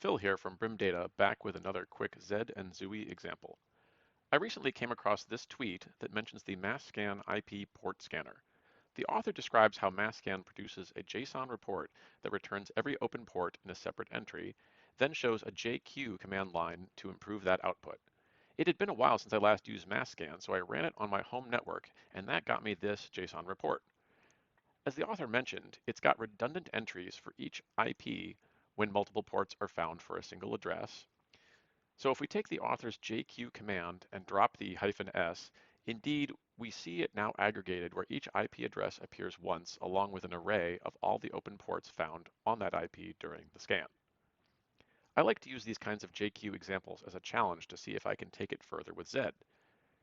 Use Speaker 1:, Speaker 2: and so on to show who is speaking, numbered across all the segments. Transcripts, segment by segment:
Speaker 1: Phil here from Brim Data, back with another quick Zed and Zui example. I recently came across this tweet that mentions the MassScan IP port scanner. The author describes how MassScan produces a JSON report that returns every open port in a separate entry, then shows a JQ command line to improve that output. It had been a while since I last used MassScan, so I ran it on my home network, and that got me this JSON report. As the author mentioned, it's got redundant entries for each IP when multiple ports are found for a single address. So if we take the author's JQ command and drop the -s, indeed, we see it now aggregated where each IP address appears once along with an array of all the open ports found on that IP during the scan. I like to use these kinds of JQ examples as a challenge to see if I can take it further with Zed.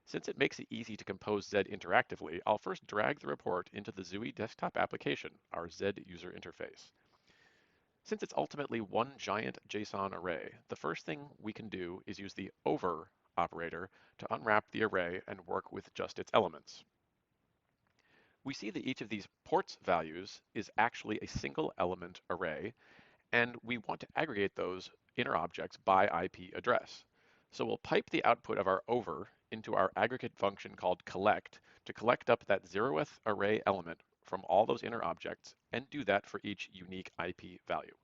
Speaker 1: Since it makes it easy to compose Zed interactively, I'll first drag the report into the Zui desktop application, our Zed user interface. Since it's ultimately one giant JSON array, the first thing we can do is use the over operator to unwrap the array and work with just its elements. We see that each of these ports values is actually a single element array, and we want to aggregate those inner objects by IP address. So we'll pipe the output of our over into our aggregate function called collect to collect up that 0th array element from all those inner objects and do that for each unique IP value.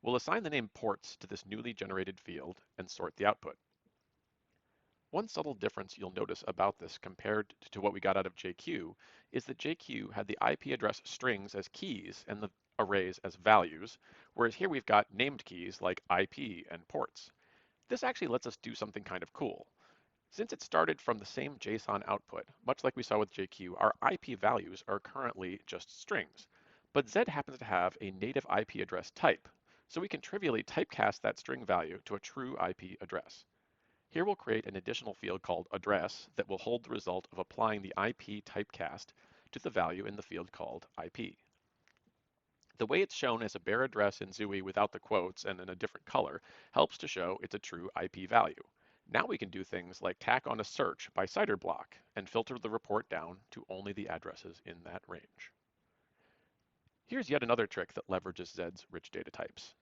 Speaker 1: We'll assign the name ports to this newly generated field and sort the output. One subtle difference you'll notice about this compared to what we got out of JQ is that JQ had the IP address strings as keys and the arrays as values, whereas here we've got named keys like IP and ports. This actually lets us do something kind of cool. Since it started from the same JSON output, much like we saw with JQ, our IP values are currently just strings. But Zed happens to have a native IP address type, so we can trivially typecast that string value to a true IP address. Here we'll create an additional field called address that will hold the result of applying the IP typecast to the value in the field called IP. The way it's shown as a bare address in Zui without the quotes and in a different color helps to show it's a true IP value. Now we can do things like tack on a search by CIDR block and filter the report down to only the addresses in that range. Here's yet another trick that leverages Zed's rich data types.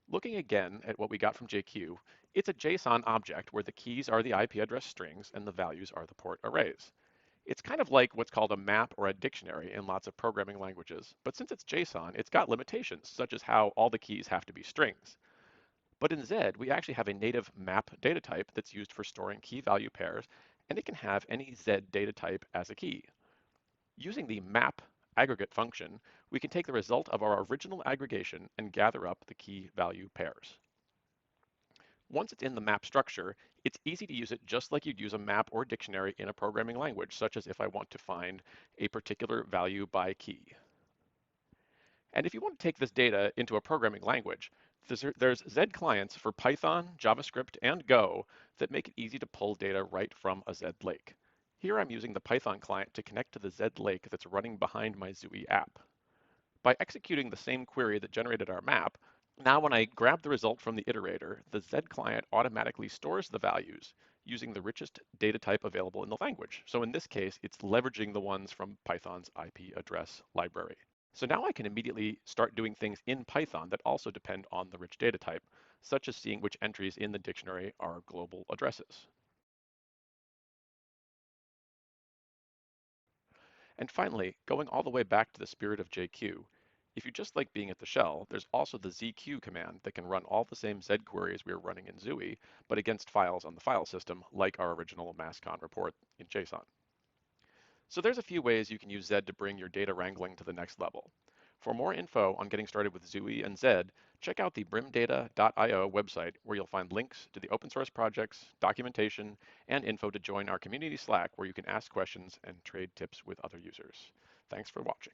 Speaker 1: Looking again at what we got from JQ, it's a JSON object where the keys are the IP address strings and the values are the port arrays. It's kind of like what's called a map or a dictionary in lots of programming languages, but since it's JSON, it's got limitations, such as how all the keys have to be strings. But in Zed, we actually have a native map data type that's used for storing key value pairs, and it can have any Zed data type as a key. Using the map aggregate function, we can take the result of our original aggregation and gather up the key value pairs. Once it's in the map structure, it's easy to use it just like you'd use a map or dictionary in a programming language, such as if I want to find a particular value by key. And if you want to take this data into a programming language, there's Zed clients for Python, JavaScript, and Go that make it easy to pull data right from a Zed lake. Here I'm using the Python client to connect to the Zed lake that's running behind my Zui app. By executing the same query that generated our map, now when I grab the result from the iterator, the Zed client automatically stores the values using the richest data type available in the language. So in this case, it's leveraging the ones from Python's IP address library. So now I can immediately start doing things in Python that also depend on the rich data type, such as seeing which entries in the dictionary are global addresses. And finally, going all the way back to the spirit of JQ, if you just like being at the shell, there's also the ZQ command that can run all the same Z queries we were running in Zui, but against files on the file system, like our original MassCon report in JSON. So there's a few ways you can use Zed to bring your data wrangling to the next level. For more info on getting started with Zui and Zed, check out the brimdata.io website where you'll find links to the open source projects, documentation, and info to join our community Slack where you can ask questions and trade tips with other users. Thanks for watching.